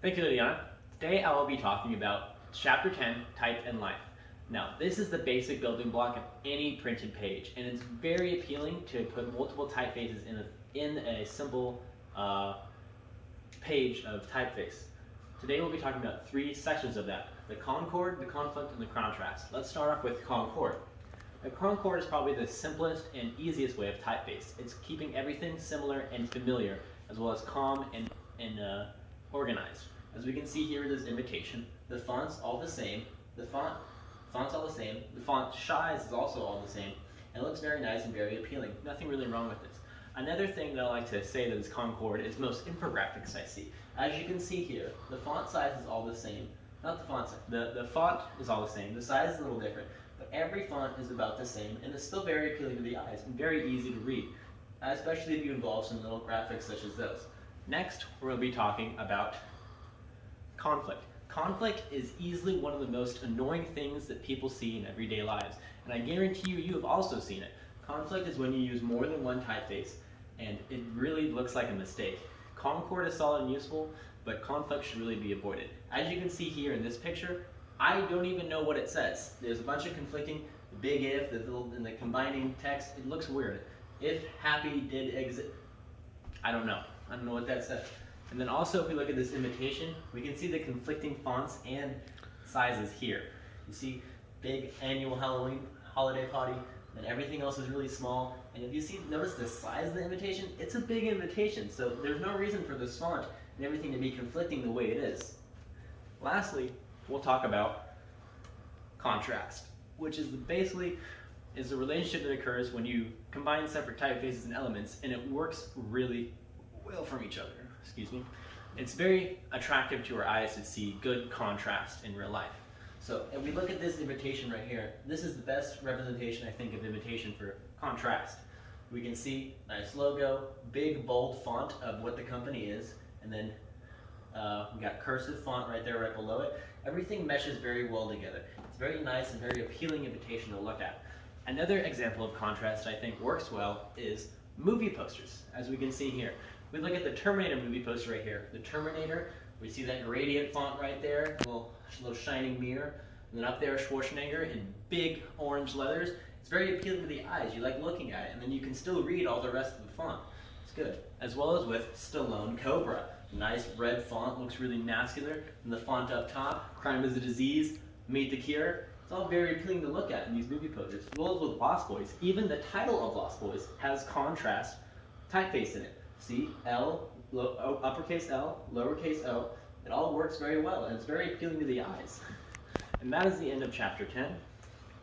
Thank you, Liliana. Today I will be talking about Chapter 10, Type and Life. Now, this is the basic building block of any printed page, and it's very appealing to put multiple typefaces in a simple page of typeface. Today we'll be talking about three sections of that: the concord, the conflict, and the contrast. Let's start off with concord. The concord is probably the simplest and easiest way of typeface. It's keeping everything similar and familiar, as well as calm and organized. As we can see here in this invitation, the font's all the same, the font's all the same, the font size is also all the same, and it looks very nice and very appealing. Nothing really wrong with this. Another thing that I like to say that is concord is most infographics I see. As you can see here, the font size is all the same. Not the font size, the font is all the same, the size is a little different, but every font is about the same, and it's still very appealing to the eyes and very easy to read, especially if you involve some little graphics such as those. Next, we're going to be talking about conflict. Conflict is easily one of the most annoying things that people see in everyday lives, and I guarantee you have also seen it. Conflict is when you use more than one typeface, and it really looks like a mistake. Concord is solid and useful, but conflict should really be avoided. As you can see here in this picture, I don't even know what it says. There's a bunch of conflicting, the big if, and the combining text. It looks weird. If happy did exit, I don't know what that says. And then also, if we look at this invitation, we can see the conflicting fonts and sizes here. You see big annual Halloween holiday party, and everything else is really small. And if you notice the size of the invitation, it's a big invitation, so there's no reason for this font and everything to be conflicting the way it is. Lastly, we'll talk about contrast, which is basically the relationship that occurs when you combine separate typefaces and elements, and it works really well from each other. Excuse me. It's very attractive to our eyes to see good contrast in real life. So if we look at this invitation right here, this is the best representation, I think, of invitation for contrast. We can see nice logo, big bold font of what the company is, and then we got cursive font right there, right below it. Everything meshes very well together. It's very nice and very appealing invitation to look at. Another example of contrast I think works well is movie posters, as we can see here. We look at the Terminator movie poster right here. The Terminator, we see that gradient font right there, a little shining mirror. And then up there, Schwarzenegger in big orange letters. It's very appealing to the eyes. You like looking at it, and then you can still read all the rest of the font. It's good. As well as with Stallone Cobra. Nice red font, looks really masculine. And the font up top, Crime is a Disease, Meet the Cure. It's all very appealing to look at in these movie posters. As well as with Lost Boys. Even the title of Lost Boys has contrast typeface in it. See, L, uppercase L, lowercase o. It all works very well, and it's very appealing to the eyes. And that is the end of Chapter 10.